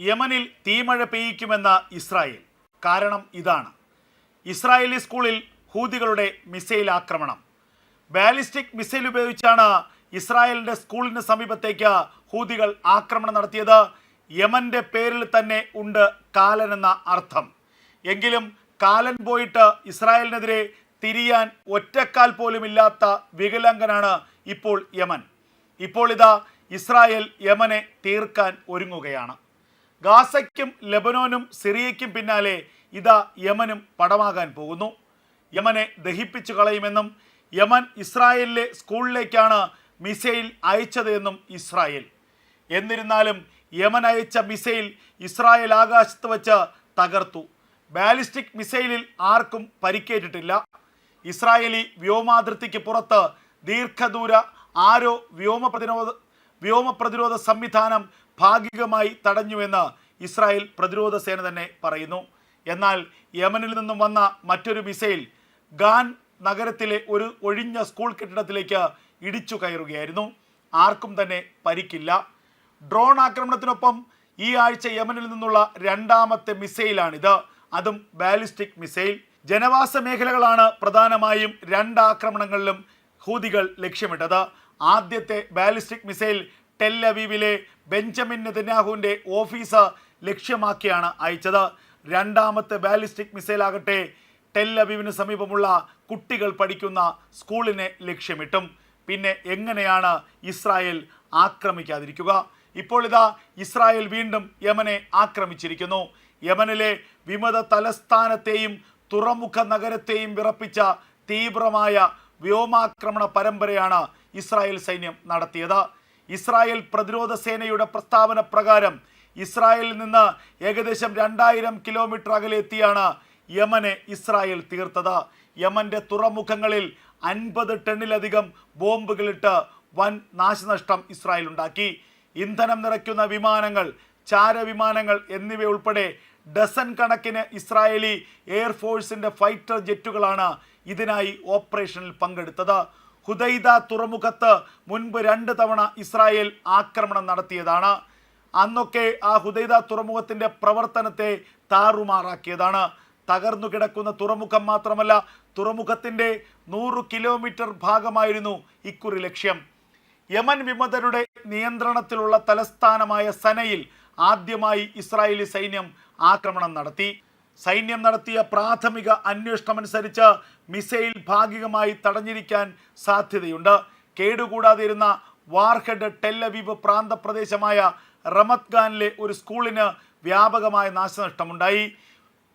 യമനിൽ തീമഴ പെയ്യിക്കുമെന്ന ഇസ്രായേൽ. കാരണം ഇതാണ്: ഇസ്രായേലി സ്കൂളിൽ ഹൂതികളുടെ മിസൈൽ ആക്രമണം. ബാലിസ്റ്റിക് മിസൈൽ ഉപയോഗിച്ചാണ് ഇസ്രായേലിൻ്റെ സ്കൂളിന് സമീപത്തേക്ക് ഹൂതികൾ ആക്രമണം നടത്തിയത്. യമൻ്റെ പേരിൽ തന്നെ ഉണ്ട് കാലൻ എന്ന അർത്ഥം. എങ്കിലും കാലൻ പോയിട്ട് ഇസ്രായേലിനെതിരെ തിരിയാൻ ഒറ്റക്കാൽ പോലും ഇല്ലാത്ത വികലാംഗനാണ് ഇപ്പോൾ യമൻ. ഇപ്പോൾ ഇതാ ഇസ്രായേൽ യമനെ തീർക്കാൻ ഒരുങ്ങുകയാണ്. ഗാസയ്ക്കും ലെബനോനും സിറിയയ്ക്കും പിന്നാലെ ഇതാ യമനും പടമാകാൻ പോകുന്നു. യമനെ ദഹിപ്പിച്ചു കളയുമെന്നും യമൻ ഇസ്രായേലിലെ സ്കൂളിലേക്കാണ് മിസൈൽ അയച്ചത് എന്നും ഇസ്രായേൽ. എന്നിരുന്നാലും യമൻ അയച്ച മിസൈൽ ഇസ്രായേൽ ആകാശത്ത് വച്ച് തകർത്തു. ബാലിസ്റ്റിക് മിസൈലിൽ ആർക്കും പരിക്കേറ്റിട്ടില്ല. ഇസ്രായേലി വ്യോമാതിർത്തിക്ക് പുറത്ത് ദീർഘദൂര ആരോ വ്യോമ പ്രതിരോധ സംവിധാനം ഭാഗികമായി തടഞ്ഞുവെന്ന് ഇസ്രായേൽ പ്രതിരോധ സേന തന്നെ പറയുന്നു. എന്നാൽ യമനിൽ നിന്നും വന്ന മറ്റൊരു മിസൈൽ ഗാൻ നഗരത്തിലെ ഒരു ഒഴിഞ്ഞ സ്കൂൾ കെട്ടിടത്തിലേക്ക് ഇടിച്ചു കയറുകയായിരുന്നു. ആർക്കും തന്നെ പരിക്കില്ല. ഡ്രോൺ ആക്രമണത്തിനൊപ്പം ഈ ആഴ്ച യമനിൽ നിന്നുള്ള രണ്ടാമത്തെ മിസൈലാണിത്, അതും ബാലിസ്റ്റിക് മിസൈൽ. ജനവാസ മേഖലകളാണ് പ്രധാനമായും രണ്ട് ആക്രമണങ്ങളിലും ഹൂതികൾ ലക്ഷ്യമിട്ടത്. ആദ്യത്തെ ബാലിസ്റ്റിക് മിസൈൽ ടെൽ അവീവിലെ ബെഞ്ചമിൻ നെതന്യാഹുവിൻ്റെ ഓഫീസ് ലക്ഷ്യമാക്കിയാണ് അയച്ചത്. രണ്ടാമത്തെ ബാലിസ്റ്റിക് മിസൈൽ ആകട്ടെ ടെൽ അവീവിന് സമീപമുള്ള കുട്ടികൾ പഠിക്കുന്ന സ്കൂളിനെ ലക്ഷ്യമിട്ടും. പിന്നെ എങ്ങനെയാണ് ഇസ്രായേൽ ആക്രമിക്കാതിരിക്കുക? ഇപ്പോൾ ഇതാ ഇസ്രായേൽ വീണ്ടും യമനെ ആക്രമിച്ചിരിക്കുന്നു. യമനിലെ വിമത തലസ്ഥാനത്തെയും തുറമുഖ നഗരത്തെയും വിറപ്പിച്ച തീവ്രമായ വ്യോമാക്രമണ പരമ്പരയാണ് ഇസ്രായേൽ സൈന്യം നടത്തിയത്. ഇസ്രായേൽ പ്രതിരോധ സേനയുടെ പ്രസ്താവന പ്രകാരം ഇസ്രായേലിൽ നിന്ന് ഏകദേശം 2000 കിലോമീറ്റർ അകലെ എത്തിയാണ് യമനെ ഇസ്രായേൽ തീർത്തത്. യമൻ്റെ തുറമുഖങ്ങളിൽ 50 ടണ്ണിലധികം ബോംബുകളിട്ട് വൻ നാശനഷ്ടം ഇസ്രായേൽ ഉണ്ടാക്കി. ഇന്ധനം നിറയ്ക്കുന്ന വിമാനങ്ങൾ, ചാരവിമാനങ്ങൾ എന്നിവയുൾപ്പെടെ ഡസൻ കണക്കിന് ഇസ്രായേലി എയർഫോഴ്സിൻ്റെ ഫൈറ്റർ ജെറ്റുകളാണ് ഇതിനായി ഓപ്പറേഷനിൽ പങ്കെടുത്തത്. ഹുദൈദ തുറമുഖത്ത് മുൻപ് 2 തവണ ഇസ്രായേൽ ആക്രമണം നടത്തിയതാണ്. അന്നൊക്കെ ആ ഹുദൈദ തുറമുഖത്തിൻ്റെ പ്രവർത്തനത്തെ താറുമാറാക്കിയതാണ്. തകർന്നു കിടക്കുന്ന തുറമുഖം മാത്രമല്ല, തുറമുഖത്തിൻ്റെ 100 കിലോമീറ്റർ ഭാഗമായിരുന്നു ഇക്കുറി ലക്ഷ്യം. യമൻ വിമതരുടെ നിയന്ത്രണത്തിലുള്ള തലസ്ഥാനമായ സനയിൽ ആദ്യമായി ഇസ്രായേലി സൈന്യം ആക്രമണം നടത്തി. സൈന്യം നടത്തിയ പ്രാഥമിക അന്വേഷണമനുസരിച്ച് മിസൈൽ ഭാഗികമായി തടഞ്ഞിരിക്കാൻ സാധ്യതയുണ്ട്. കേടുകൂടാതെ ഇരുന്ന വാർഹെഡ് ടെൽ അവീവ് പ്രാന്തപ്രദേശമായ റമത് ഗാനിലെ ഒരു സ്കൂളിന് വ്യാപകമായ നാശനഷ്ടമുണ്ടായി.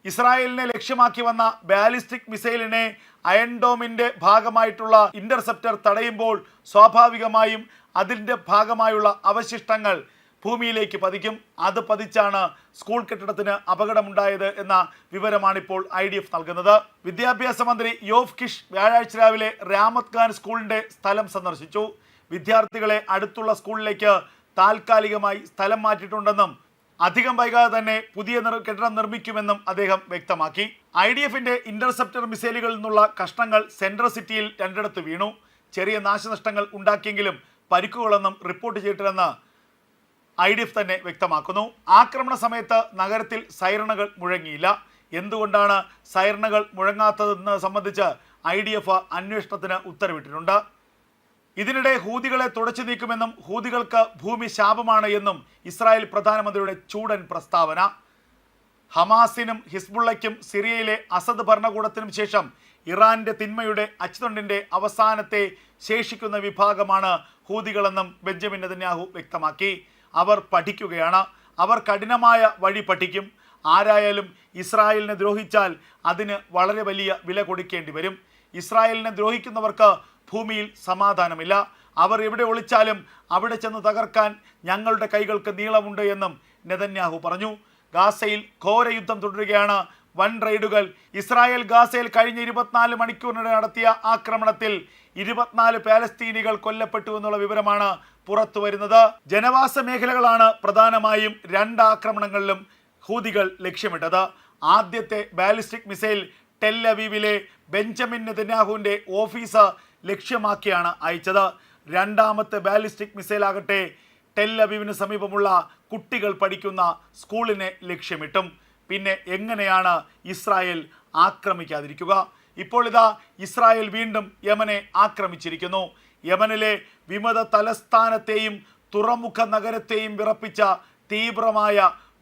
ഇസ്രായേലിനെ ലക്ഷ്യമാക്കി വന്ന ബാലിസ്റ്റിക് മിസൈലിനെ അയൺഡോമിൻ്റെ ഭാഗമായിട്ടുള്ള ഇന്റർസെപ്റ്റർ തടയുമ്പോൾ സ്വാഭാവികമായും അതിൻ്റെ ഭാഗമായുള്ള അവശിഷ്ടങ്ങൾ ഭൂമിയിലേക്ക് പതിക്കും. അത് പതിച്ചാണ് സ്കൂൾ കെട്ടിടത്തിന് അപകടമുണ്ടായത് എന്ന വിവരമാണിപ്പോൾ IDF നൽകുന്നത്. വിദ്യാഭ്യാസ മന്ത്രി യോവ് കിഷ് വ്യാഴാഴ്ച രാവിലെ രാമത് ഖാൻ സ്കൂളിൻ്റെ സ്ഥലം സന്ദർശിച്ചു. വിദ്യാർത്ഥികളെ അടുത്തുള്ള സ്കൂളിലേക്ക് താൽക്കാലികമായി സ്ഥലം മാറ്റിയിട്ടുണ്ടെന്നും അധികം വൈകാതെ തന്നെ പുതിയ കെട്ടിടം നിർമ്മിക്കുമെന്നും അദ്ദേഹം വ്യക്തമാക്കി. IDFൻ്റെ ഇന്റർസെപ്റ്റർ മിസൈലുകളിൽ നിന്നുള്ള കഷ്ണങ്ങൾ സെൻട്രൽ സിറ്റിയിൽ 2 വീണു. ചെറിയ നാശനഷ്ടങ്ങൾ ഉണ്ടാക്കിയെങ്കിലും പരിക്കുകളൊന്നും റിപ്പോർട്ട് ചെയ്തിട്ടില്ലെന്ന് IDF തന്നെ വ്യക്തമാക്കുന്നു. ആക്രമണ സമയത്ത് നഗരത്തിൽ സൈറണുകൾ മുഴങ്ങിയില്ല. എന്തുകൊണ്ടാണ് സൈറണുകൾ മുഴങ്ങാത്തതെന്ന് സംബന്ധിച്ച് IDF അന്വേഷണത്തിന് ഉത്തരവിട്ടിട്ടുണ്ട്. ഇതിനിടെ ഹൂതികളെ തുടച്ചു നീക്കുമെന്നും ഹൂതികൾക്ക് ഭൂമി ശാപമാണ് എന്നും ഇസ്രായേൽ പ്രധാനമന്ത്രിയുടെ ചൂടൻ പ്രസ്താവന. ഹമാസിനും ഹിസ്ബുള്ളയ്ക്കും സിറിയയിലെ അസദ് ഭരണകൂടത്തിനും ശേഷം ഇറാന്റെ തിന്മയുടെ അച്ചുതണ്ടിൻ്റെ അവസാനത്തെ ശേഷിക്കുന്ന വിഭാഗമാണ് ഹൂതികളെന്നും ബെഞ്ചമിൻ നെതന്യാഹു വ്യക്തമാക്കി. അവർ പഠിക്കുകയാണ്. അവർ കഠിനമായ വഴി പഠിക്കും. ആരായാലും ഇസ്രായേലിനെ ദ്രോഹിച്ചാൽ അതിന് വളരെ വലിയ വില കൊടുക്കേണ്ടി വരും. ഇസ്രായേലിനെ ദ്രോഹിക്കുന്നവർക്ക് ഭൂമിയിൽ സമാധാനമില്ല. അവർ എവിടെ ഒളിച്ചാലും അവിടെ ചെന്ന് തകർക്കാൻ ഞങ്ങളുടെ കൈകൾക്ക് നീളമുണ്ട് എന്നും നെതന്യാഹു പറഞ്ഞു. ഗാസയിൽ ഘോര യുദ്ധം തുടരുകയാണ്. വൻ റെയ്ഡുകൾ. ഇസ്രായേൽ ഗാസയിൽ കഴിഞ്ഞ 24 മണിക്കൂറിനിടെ നടത്തിയ ആക്രമണത്തിൽ 24 പാലസ്തീനികൾ കൊല്ലപ്പെട്ടു എന്നുള്ള വിവരമാണ് പുറത്തു വരുന്നത്. ജനവാസ മേഖലകളാണ് പ്രധാനമായും 2 ആക്രമണങ്ങളിലും ഹൂതികൾ ലക്ഷ്യമിട്ടത്. ആദ്യത്തെ ബാലിസ്റ്റിക് മിസൈൽ ടെൽ അവീവിലെ ബെഞ്ചമിൻ നെതന്യാഹുവിൻ്റെ ഓഫീസ് ലക്ഷ്യമാക്കിയാണ് അയച്ചത്. രണ്ടാമത്തെ ബാലിസ്റ്റിക് മിസൈൽ ആകട്ടെ ടെൽ അവീവിന് സമീപമുള്ള കുട്ടികൾ പഠിക്കുന്ന സ്കൂളിനെ ലക്ഷ്യമിട്ടും. പിന്നെ എങ്ങനെയാണ് ഇസ്രായേൽ ആക്രമിക്കാതിരിക്കുക? ഇപ്പോൾ ഇതാ ഇസ്രായേൽ വീണ്ടും യമനെ ആക്രമിച്ചിരിക്കുന്നു. യമനിലെ വിമത തലസ്ഥാനത്തെയും തുറമുഖ നഗരത്തെയും വിറപ്പിച്ച തീവ്രമായ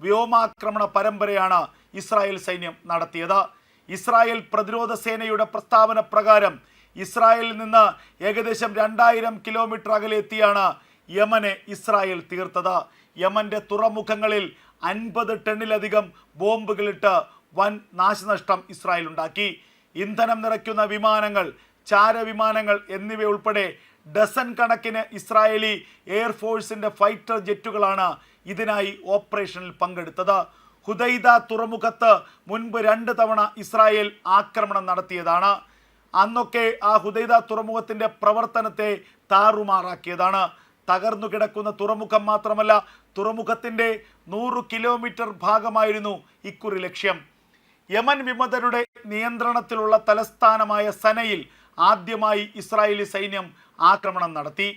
വ്യോമാക്രമണ പരമ്പരയാണ് ഇസ്രായേൽ സൈന്യം നടത്തിയത്. ഇസ്രായേൽ പ്രതിരോധ സേനയുടെ പ്രസ്താവന പ്രകാരം ഇസ്രായേലിൽ നിന്ന് ഏകദേശം 2000 കിലോമീറ്റർ അകലെ എത്തിയാണ് യമനെ ഇസ്രായേൽ തീർത്തത്. യമന്റെ തുറമുഖങ്ങളിൽ 50 ടണ്ണിലധികം ബോംബുകളിട്ട് വൻ നാശനഷ്ടം ഇസ്രായേൽ ഉണ്ടാക്കി. ഇന്ധനം നിറയ്ക്കുന്ന വിമാനങ്ങൾ, ചാരവിമാനങ്ങൾ എന്നിവയുൾപ്പെടെ ഡസൻ കണക്കിന് ഇസ്രായേലി എയർഫോഴ്സിന്റെ ഫൈറ്റർ ജെറ്റുകളാണ് ഇതിനായി ഓപ്പറേഷനിൽ പങ്കെടുത്തത്. ഹുദൈദ തുറമുഖത്ത് മുൻപ് 2 തവണ ഇസ്രായേൽ ആക്രമണം നടത്തിയതാണ്. അന്നൊക്കെ ആ ഹുദൈദ തുറമുഖത്തിന്റെ പ്രവർത്തനത്തെ താറുമാറാക്കിയതാണ്. തകർന്നു കിടക്കുന്ന തുറമുഖം മാത്രമല്ല, തുറമുഖത്തിന്റെ 100 കിലോമീറ്റർ ഭാഗമായിരുന്നു ഇക്കുറി ലക്ഷ്യം. യമൻ വിമതരുടെ നിയന്ത്രണത്തിലുള്ള തലസ്ഥാനമായ സനയിൽ ആദ്യമായി ഇസ്രായേലി സൈന്യം ആക്രമണം നടത്തി.